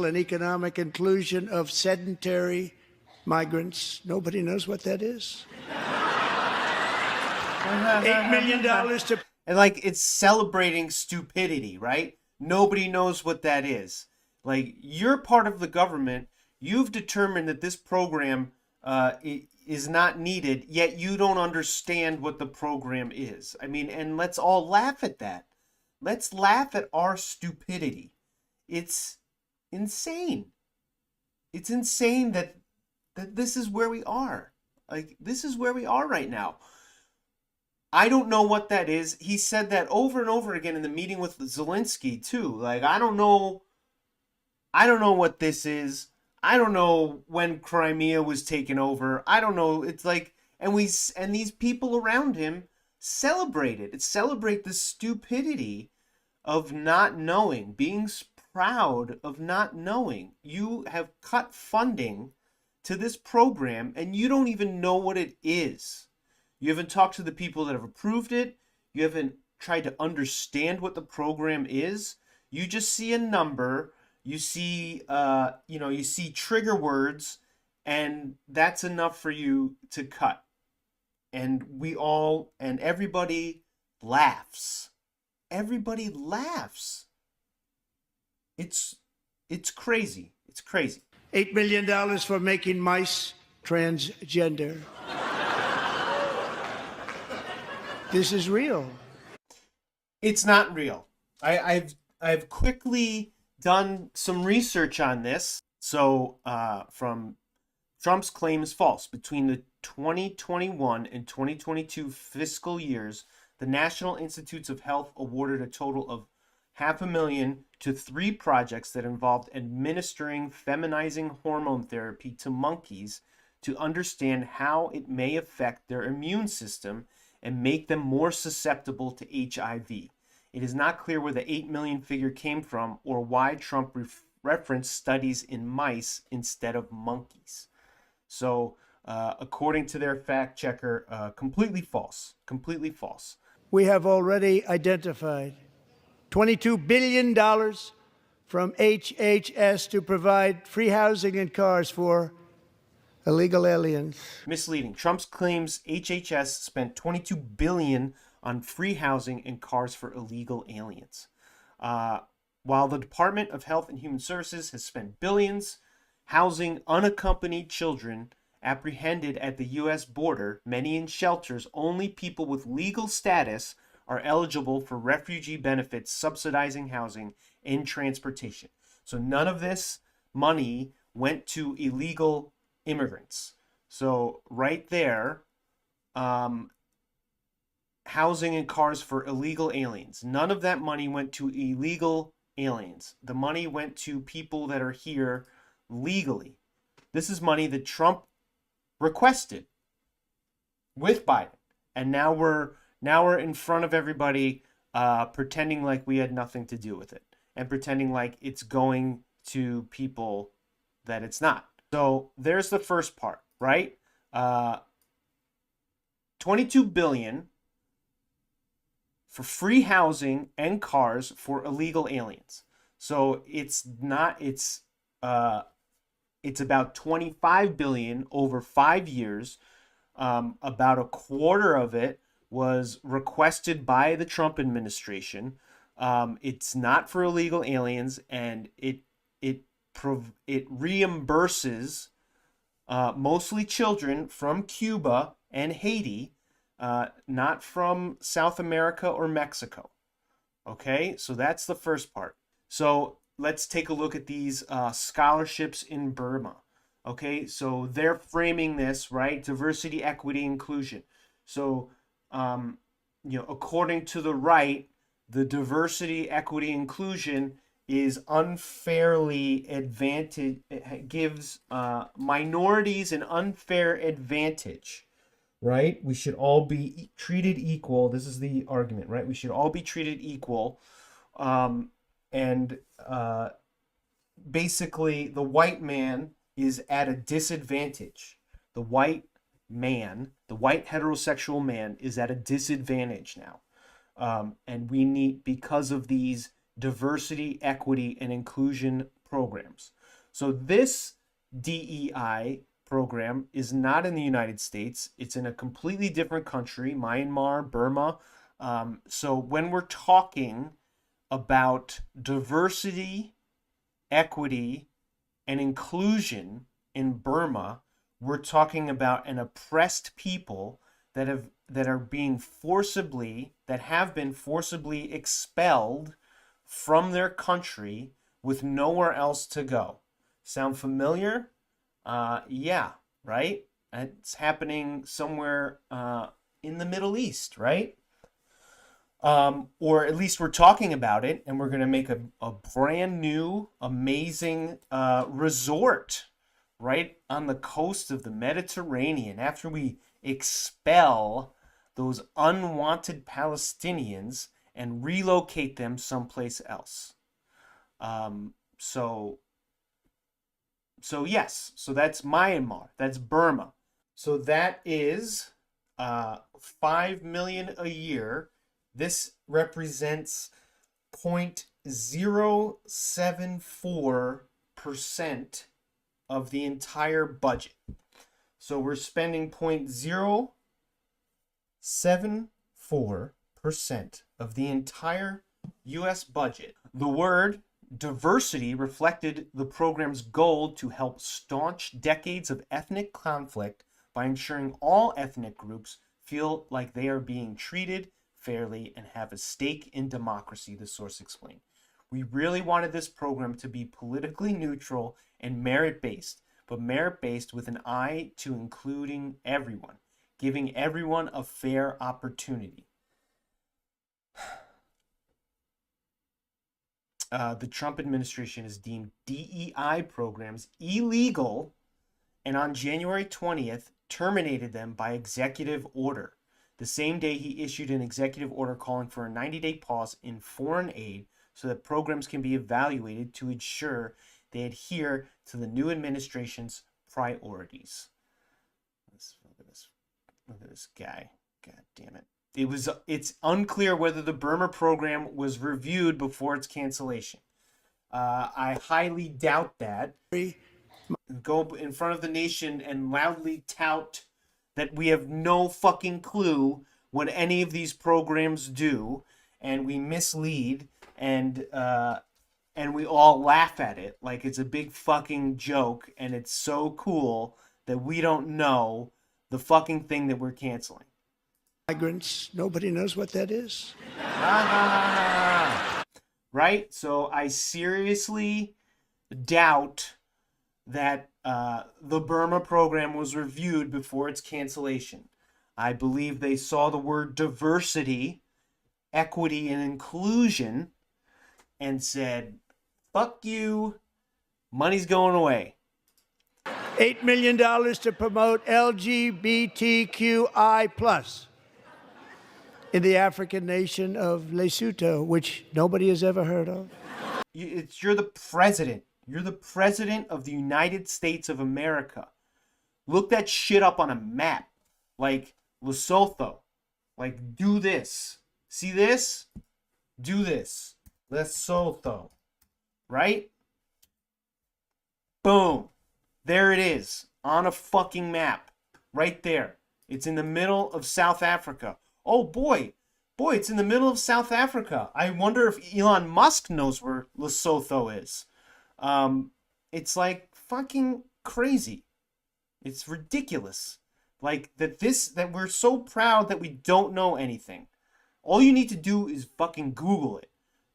and economic inclusion of sedentary migrants. Nobody knows what that is. $8 million to... And like, it's celebrating stupidity, right? Nobody knows what that is. Like, you're part of the government. You've determined that this program is not needed, yet you don't understand what the program is. I mean, and let's all laugh at that. Let's laugh at our stupidity. It's insane. It's insane that this is where we are. Like, this is where we are right now. I don't know what that is. He said that over and over again in the meeting with Zelensky too. Like, I don't know what this is. I don't know when Crimea was taken over. I don't know. It's like, and these people around him celebrate it. Celebrate the stupidity of not knowing, being proud of not knowing. You have cut funding to this program and you don't even know what it is. You haven't talked to the people that have approved it. You haven't tried to understand what the program is. You just see a number. You see, you see trigger words, and that's enough for you to cut. And everybody laughs. Everybody laughs. It's crazy. It's crazy. $8 million for making mice transgender. This is real. It's not real. I've quickly done some research on this. So from Trump's claim is false. Between the 2021 and 2022 fiscal years, the National Institutes of Health awarded a total of $500,000 to 3 projects that involved administering feminizing hormone therapy to monkeys to understand how it may affect their immune system and make them more susceptible to HIV. It is not clear where the 8 million figure came from or why Trump referenced studies in mice instead of monkeys. So, according to their fact checker, completely false. Completely false. We have already identified $22 billion from HHS to provide free housing and cars for illegal aliens. Misleading. Trump's claims HHS spent $22 billion on free housing and cars for illegal aliens. While the Department of Health and Human Services has spent billions housing unaccompanied children apprehended at the U.S. border, many in shelters, only people with legal status are eligible for refugee benefits, subsidizing housing and transportation. So none of this money went to illegal immigrants. So right there, housing and cars for illegal aliens. None of that money went to illegal aliens. The money went to people that are here legally. This is money that Trump requested with Biden. And now we're in front of everybody pretending like we had nothing to do with it and pretending like it's going to people that it's not. So there's the first part, right? $22 billion for free housing and cars for illegal aliens. So it's about $25 billion over 5 years. About a quarter of it was requested by the Trump administration. It's not for illegal aliens, and it reimburses mostly children from Cuba and Haiti, not from South America or Mexico. Okay, so that's the first part. So let's take a look at these scholarships in Burma. Okay, so they're framing this, right? Diversity, equity, inclusion. So, according to the right, the diversity, equity, inclusion is unfairly advantage, gives minorities an unfair advantage, right? We should all be treated equal. This is the argument, right? We should all be treated equal. Basically, the white man is at a disadvantage. The white heterosexual man is at a disadvantage now. And we need, because of these diversity, equity, and inclusion programs. So this DEI program is not in the United States. It's in a completely different country, Myanmar, Burma. So when we're talking about diversity, equity, and inclusion in Burma, we're talking about an oppressed people that have been forcibly expelled from their country with nowhere else to go. Sound familiar? Yeah, right? It's happening somewhere in the Middle East, right? Or at least we're talking about it, and we're going to make a brand new, amazing resort right on the coast of the Mediterranean after we expel those unwanted Palestinians and relocate them someplace else. So yes, so that's Myanmar, that's Burma. So that is $5 million a year. This represents 0.074% of the entire budget. So we're spending 0.074% of the entire U.S. budget. The word diversity reflected the program's goal to help staunch decades of ethnic conflict by ensuring all ethnic groups feel like they are being treated fairly and have a stake in democracy, the source explained. We really wanted this program to be politically neutral and merit-based, but merit-based with an eye to including everyone, giving everyone a fair opportunity. The Trump administration has deemed DEI programs illegal and on January 20th terminated them by executive order. The same day he issued an executive order calling for a 90-day pause in foreign aid so that programs can be evaluated to ensure they adhere to the new administration's priorities. Look at this guy. God damn it. It's unclear whether the Burma program was reviewed before its cancellation. I highly doubt that. Go in front of the nation and loudly tout that we have no fucking clue what any of these programs do, and we mislead, and we all laugh at it like it's a big fucking joke, and it's so cool that we don't know the fucking thing that we're canceling. Migrants, nobody knows what that is. Right? So I seriously doubt that the Burma program was reviewed before its cancellation. I believe they saw the word diversity, equity, and inclusion and said, fuck you, money's going away. $8 million to promote LGBTQI+ in the African nation of Lesotho, which nobody has ever heard of. You're the president. You're the president of the United States of America. Look that shit up on a map. Like Lesotho. Like, do this. See this? Do this. Lesotho. Right? Boom. There it is. On a fucking map. Right there. It's in the middle of South Africa. Oh boy. Boy, it's in the middle of South Africa. I wonder if Elon Musk knows where Lesotho is. It's like fucking crazy. It's ridiculous. Like that we're so proud that we don't know anything. All you need to do is fucking Google it.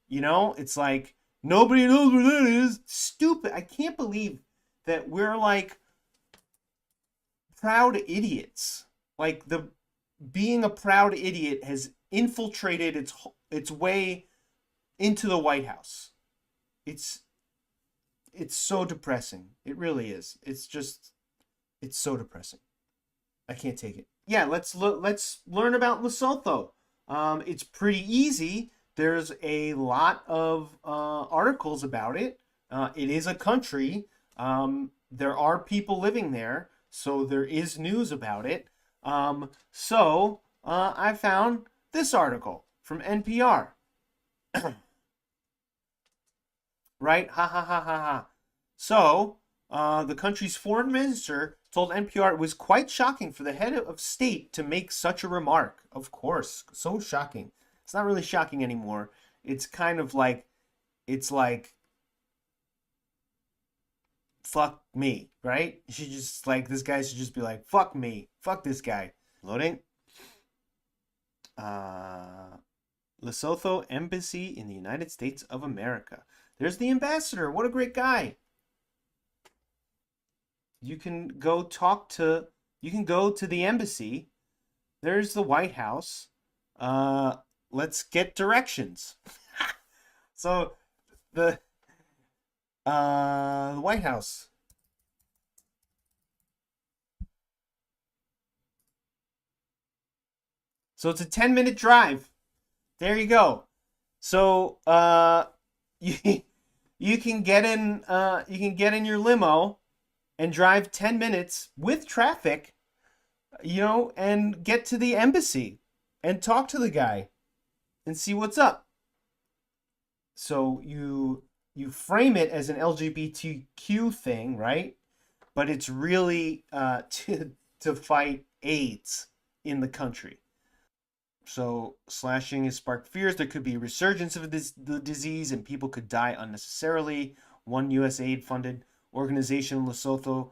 You know, it's like nobody knows where that is. Stupid. I can't believe that we're like proud idiots. Like being a proud idiot has infiltrated its way into the White House. It's so depressing. It really is. It's so depressing. I can't take it. Yeah, let's learn about Lesotho. It's pretty easy. There's a lot of articles about it. It is a country. There are people living there, so there is news about it. So I found this article from NPR. right? Ha ha ha ha ha. So, the country's foreign minister told NPR it was quite shocking for the head of state to make such a remark. Of course, so shocking. It's not really shocking anymore. It's kind of like, it's like, fuck me, right? You should just, like, this guy should just be like, fuck me, fuck this guy. Loading. Lesotho Embassy in the United States of America. There's the ambassador. What a great guy. You can go to the embassy. There's the White House. Let's get directions. So the White House. So it's a 10-minute drive. There you go. So you you can get in your limo and drive 10 minutes with traffic, and get to the embassy and talk to the guy and see what's up. So you frame it as an LGBTQ thing, right? But it's really to fight AIDS in the country. So slashing has sparked fears there could be a resurgence of the disease and people could die unnecessarily. One USAID-funded organization in Lesotho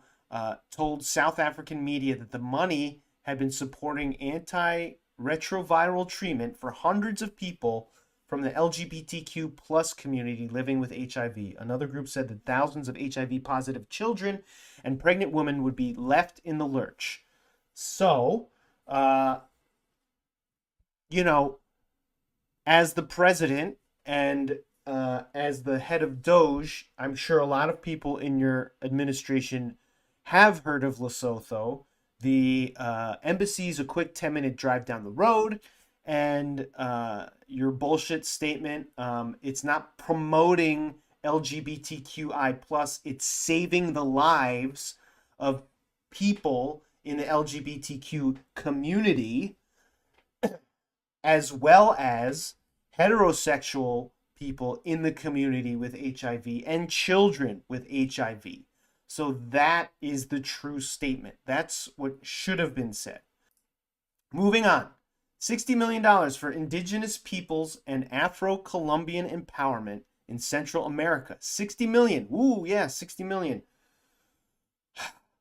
told South African media that the money had been supporting antiretroviral treatment for hundreds of people from the LGBTQ plus community living with HIV. Another group said that thousands of HIV-positive children and pregnant women would be left in the lurch. So, as the president and as the head of Doge, I'm sure a lot of people in your administration have heard of Lesotho. The embassy is a quick 10-minute drive down the road. And your bullshit statement, it's not promoting LGBTQI+, it's saving the lives of people in the LGBTQ community, as well as heterosexual people in the community with HIV and children with HIV. So that is the true statement. That's what should have been said. Moving on. $60 million for Indigenous peoples and Afro-Columbian empowerment in Central America. 60 million. Ooh, yeah, 60 million.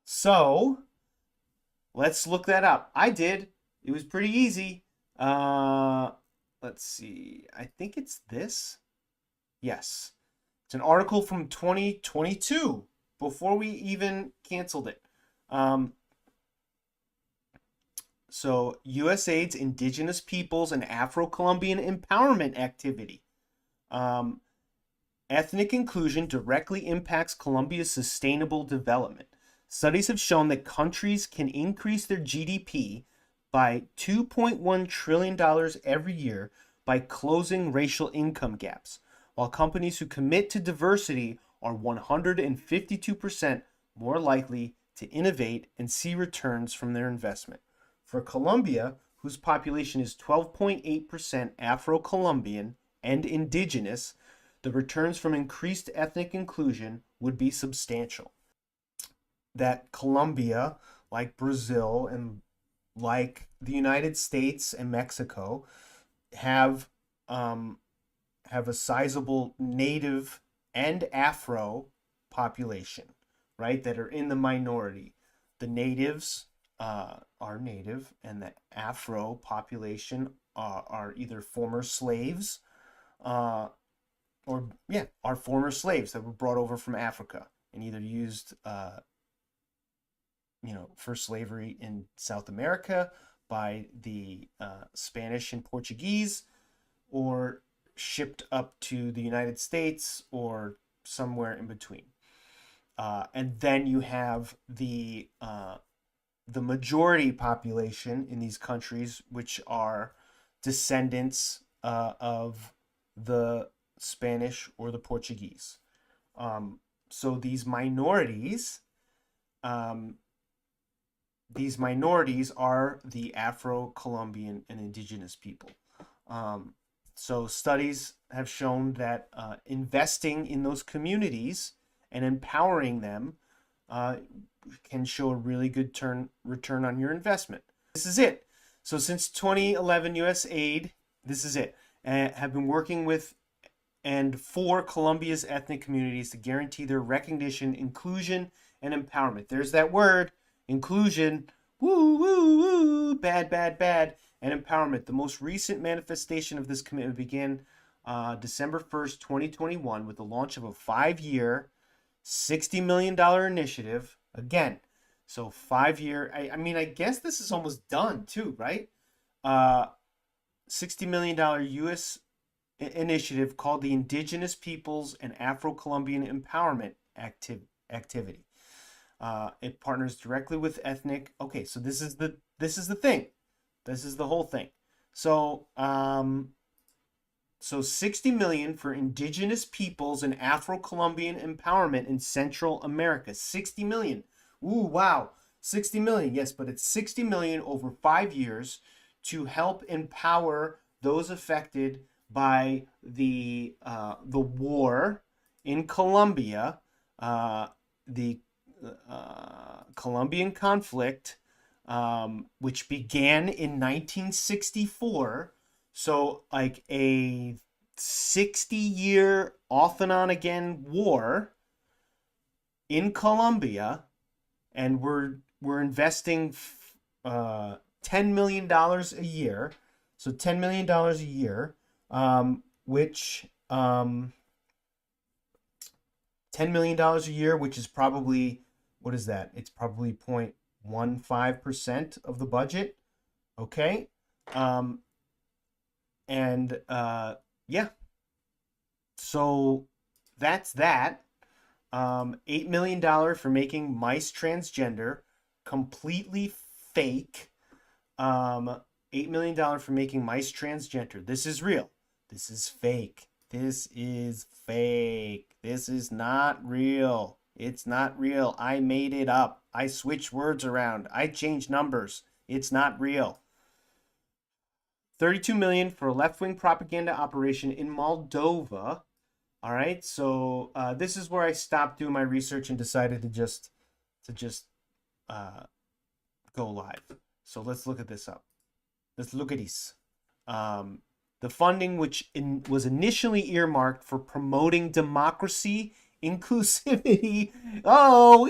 So, let's look that up. I did. It was pretty easy. Let's see. I think it's this. Yes. It's an article from 2022, before we even canceled it. So, USAID's Indigenous Peoples and Afro-Columbian Empowerment Activity. Ethnic inclusion directly impacts Colombia's sustainable development. Studies have shown that countries can increase their GDP by $2.1 trillion every year by closing racial income gaps, while companies who commit to diversity are 152% more likely to innovate and see returns from their investment. For Colombia, whose population is 12.8% Afro-Columbian and indigenous, the returns from increased ethnic inclusion would be substantial. That Colombia, like Brazil and like the United States and Mexico, have a sizable native and Afro population, right, that are in the minority. The natives are native, and the Afro population are either former slaves, are former slaves that were brought over from Africa and either used, for slavery in South America by the Spanish and Portuguese, or shipped up to the United States or somewhere in between. And then you have the majority population in these countries, which are descendants of the Spanish or the Portuguese. So these minorities are the Afro-Columbian and indigenous people. So studies have shown that investing in those communities and empowering them can show a really good return on your investment. This is it. So since 2011, USAID, this is it, have been working with and for Colombia's ethnic communities to guarantee their recognition, inclusion, and empowerment. There's that word, inclusion, woo, woo, woo, bad, bad, bad, and empowerment. The most recent manifestation of this commitment began December 1st, 2021 with the launch of a 5-year, $60 million initiative. Again, so 5-year, I mean, I guess this is almost done too, right? $60 million U.S. initiative called the Indigenous Peoples and Afro-Columbian Empowerment Activity. It partners directly with ethnic. Okay, so this is the thing. This is the whole thing. So so 60 million for Indigenous Peoples and Afro-Columbian empowerment in Central America. 60 million. Ooh, wow. 60 million. Yes, but it's 60 million over 5 years to help empower those affected by the war in Colombia, the Colombian conflict, which began in 1964. So like a 60-year off and on again war in Colombia, and we're investing $10 million a year. So $10 million a year, which $10 million a year, which is probably, what is that? It's probably 0.15% of the budget. Okay. Yeah. So that's that. $8 million for making mice transgender, completely fake. $8 million for making mice transgender. This is real. This is fake. This is fake. This is not real. It's not real. I made it up. I switched words around. I changed numbers. It's not real. 32 million for a left-wing propaganda operation in Moldova. All right, so this is where I stopped doing my research and decided to just go live. So let's look at this up. Let's look at this. The funding, which was initially earmarked for promoting democracy, inclusivity. Oh,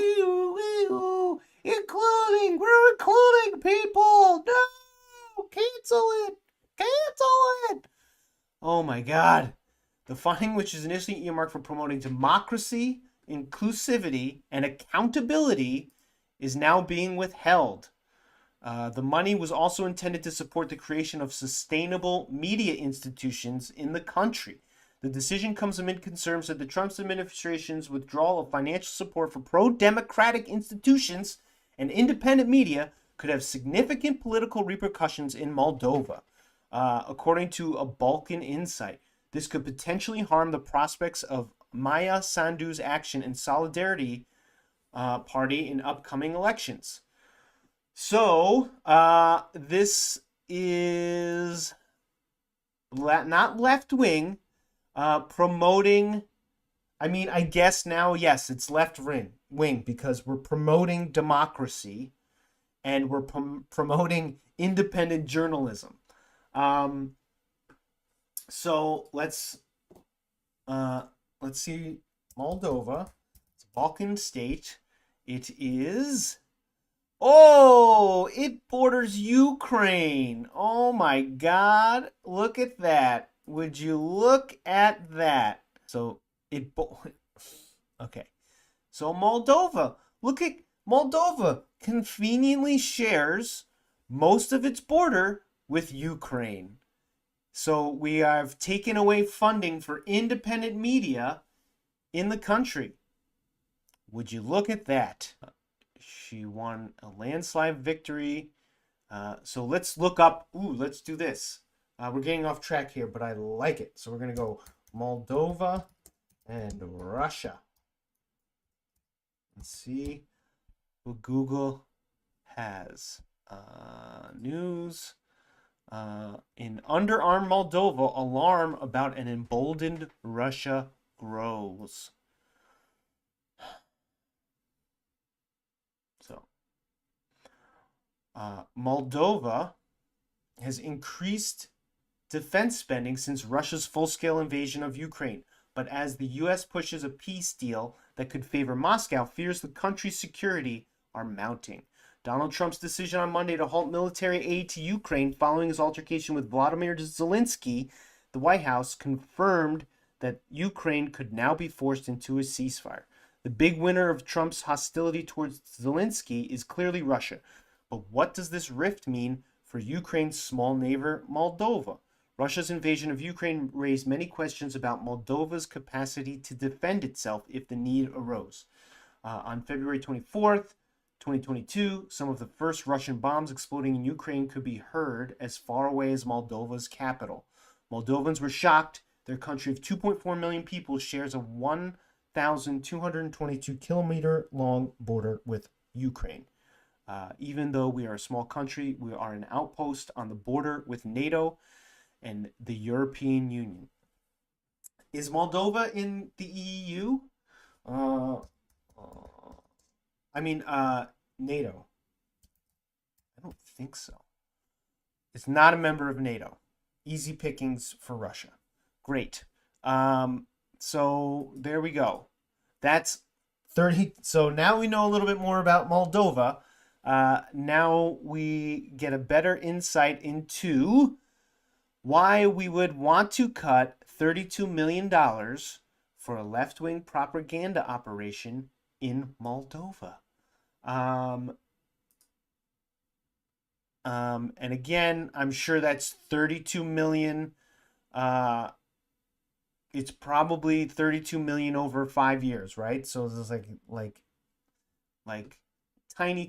including. We're including people. No, cancel it. Cancel it. Oh my God. The funding, which is initially earmarked for promoting democracy, inclusivity, and accountability, is now being withheld. The money was also intended to support the creation of sustainable media institutions in the country. The decision comes amid concerns that the Trump administration's withdrawal of financial support for pro-democratic institutions and independent media could have significant political repercussions in Moldova. According to a Balkan Insight, this could potentially harm the prospects of Maya Sandu's Action and Solidarity Party in upcoming elections. So, this is not left-wing, promoting, I mean, I guess now, yes, it's left-wing because we're promoting democracy and we're promoting independent journalism. So let's see, Moldova, it's a Balkan state. It is, oh, it borders Ukraine. Oh my God, look at that. Would you look at that? So okay. So Moldova, look at Moldova conveniently shares most of its border with Ukraine. So we have taken away funding for independent media in the country. Would you look at that? She won a landslide victory. So let's look up. Ooh, let's do this. We're getting off track here, but I like it. So we're going to go Moldova and Russia. Let's see what Google has. News. In underarm Moldova, alarm about an emboldened Russia grows. So, Moldova has increased defense spending since Russia's full-scale invasion of Ukraine. But as the U.S. pushes a peace deal that could favor Moscow, fears the country's security are mounting. Donald Trump's decision on Monday to halt military aid to Ukraine following his altercation with Vladimir Zelensky, the White House confirmed that Ukraine could now be forced into a ceasefire. The big winner of Trump's hostility towards Zelensky is clearly Russia. But what does this rift mean for Ukraine's small neighbor, Moldova? Russia's invasion of Ukraine raised many questions about Moldova's capacity to defend itself if the need arose. On February 24th, 2022, some of the first Russian bombs exploding in Ukraine could be heard as far away as Moldova's capital. Moldovans were shocked. Their country of 2.4 million people shares a 1,222-kilometer long border with Ukraine. Even though we are a small country, we are an outpost on the border with NATO and the European Union. Is Moldova in the EU? NATO. I don't think so. It's not a member of NATO. Easy pickings for Russia. Great. So there we go. That's 30. So now we know a little bit more about Moldova. Now we get a better insight into why we would want to cut $32 million for a left-wing propaganda operation in Moldova. And again, I'm sure that's 32 million. It's probably 32 million over 5 years, right? So this is like tiny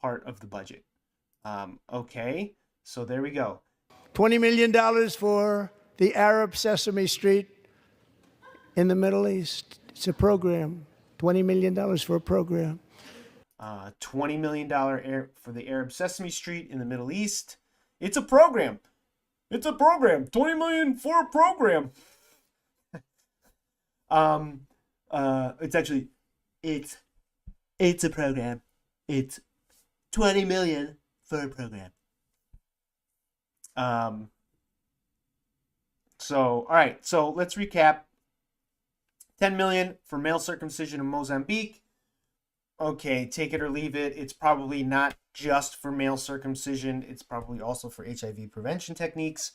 part of the budget. Okay, so there we go. $20 million for the Arab Sesame Street in the Middle East. It's a program. $20 million for a program. $20 million for the Arab Sesame Street in the Middle East. It's a program. It's a program. 20 million for a program. It's a program. It's 20 million for a program. So, all right. So let's recap. 10 million for male circumcision in Mozambique. Okay, take it or leave it. It's probably not just for male circumcision. It's probably also for HIV prevention techniques.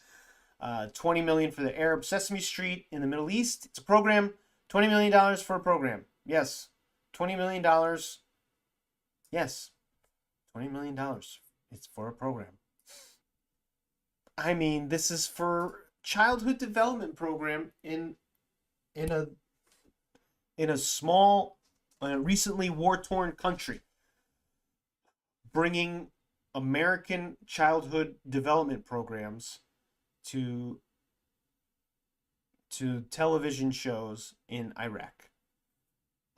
20 million for the Arab Sesame Street in the Middle East. It's a program. $20 million for a program. Yes. $20 million. Yes. $20 million. It's for a program. I mean, this is for childhood development program in a small, recently war-torn country, bringing American childhood development programs to television shows in Iraq.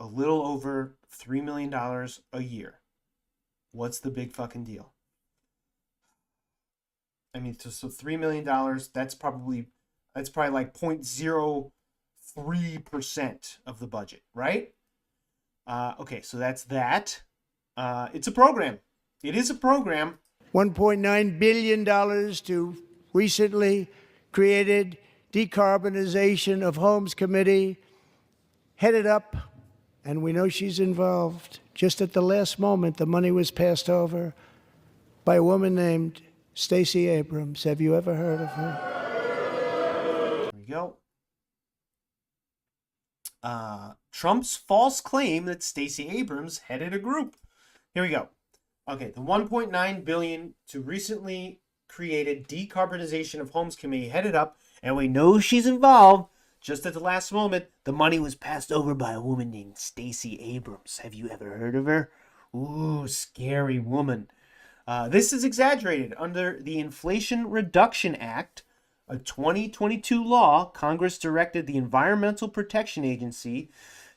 A little over $3 million a year. What's the big fucking deal? I mean, so $3 million, that's probably like 0.03% of the budget, right? Okay, so that's that. It's a program. It is a program. $1.9 billion to recently created Decarbonization of Homes Committee, headed up, and we know she's involved. Just at the last moment, the money was passed over by a woman named Stacy Abrahams. Have you ever heard of her? There we go. Trump's false claim that Stacy Abrams headed a group. Here we go. Okay, the $1.9 billion to recently created Decarbonization of Homes Committee headed up, and we know she's involved. Just at the last moment, the money was passed over by a woman named Stacy Abrams. Have you ever heard of her? Ooh, scary woman. This is exaggerated. Under the Inflation Reduction Act, a 2022 law, Congress directed the Environmental Protection Agency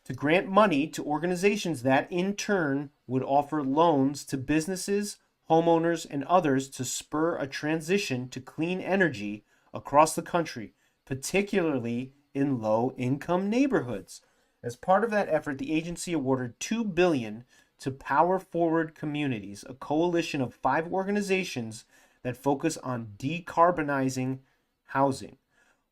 to grant money to organizations that, in turn, would offer loans to businesses, homeowners, and others to spur a transition to clean energy across the country, particularly in low-income neighborhoods. As part of that effort, the agency awarded $2 billion to Power Forward Communities, a coalition of 5 organizations that focus on decarbonizing housing.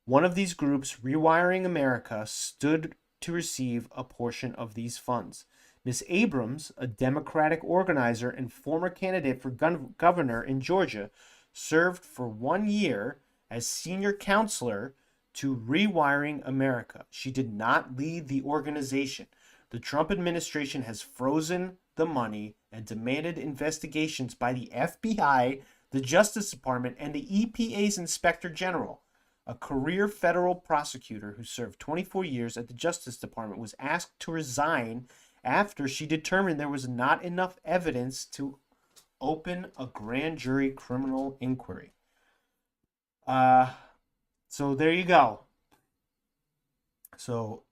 One of these groups, Rewiring America, stood to receive a portion of these funds. Ms. Abrams, a Democratic organizer and former candidate for governor in Georgia, served for 1 year as senior counselor to Rewiring America. She did not lead the organization. The Trump administration has frozen the money and demanded investigations by the FBI, the Justice Department, and the EPA's Inspector General. A career federal prosecutor who served 24 years at the Justice Department was asked to resign after she determined there was not enough evidence to open a grand jury criminal inquiry. So there you go. So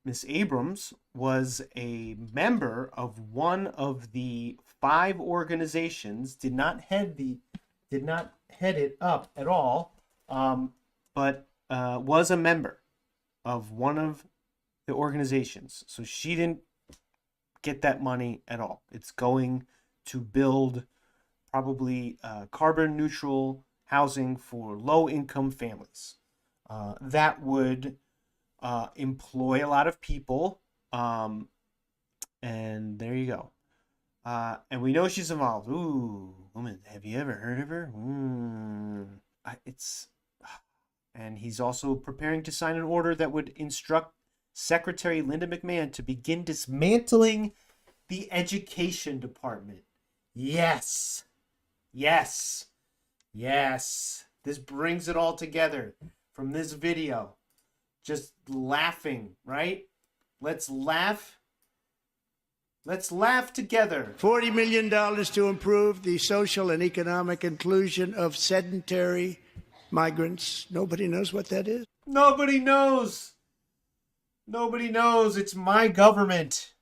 Miss Abrams was a member of one of the 5 organizations, did not head it up at all, but was a member of one of the organizations. So she didn't get that money at all. It's going to build probably carbon neutral housing for low income families. That would employ a lot of people. And there you go. And we know she's involved. Ooh, woman, have you ever heard of her? And he's also preparing to sign an order that would instruct Secretary Linda McMahon to begin dismantling the education department. Yes. Yes. Yes. This brings it all together from this video. Just laughing, right? Let's laugh. Let's laugh together. $40 million to improve the social and economic inclusion of sedentary migrants. Nobody knows what that is. Nobody knows. Nobody knows. It's my government.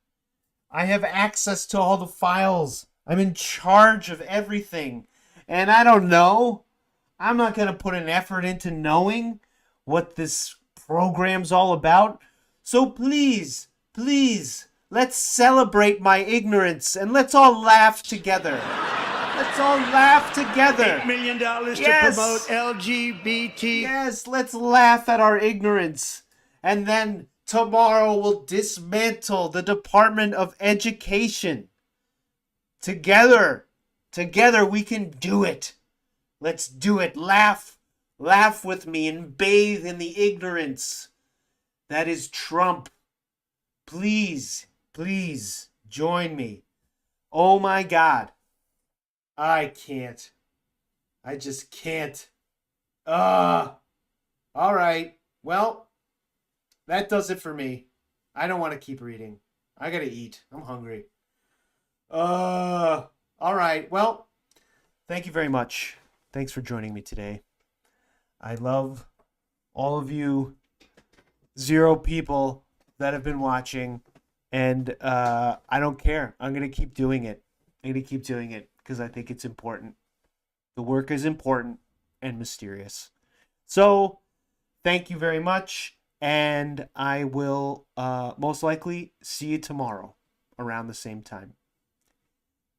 I have access to all the files. I'm in charge of everything. And I don't know. I'm not going to put an effort into knowing what this program's all about. So please, please, let's celebrate my ignorance and let's all laugh together. Let's all laugh together. $8 million to promote LGBT. Yes, let's laugh at our ignorance. And then tomorrow we'll dismantle the Department of Education. Together we can do it. Let's do it. Laugh with me and bathe in the ignorance that is Trump. Please, please join me. Oh my God. I can't. I just can't. All right. Well, that does it for me. I don't want to keep reading. I gotta eat. I'm hungry. All right. Well, thank you very much. Thanks for joining me today. I love all of you 0 people that have been watching, and I don't care. I'm gonna keep doing it. I'm gonna keep doing it because I think it's important. The work is important and mysterious. So, thank you very much, and I will most likely see you tomorrow around the same time.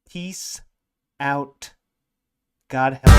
Peace out. God help.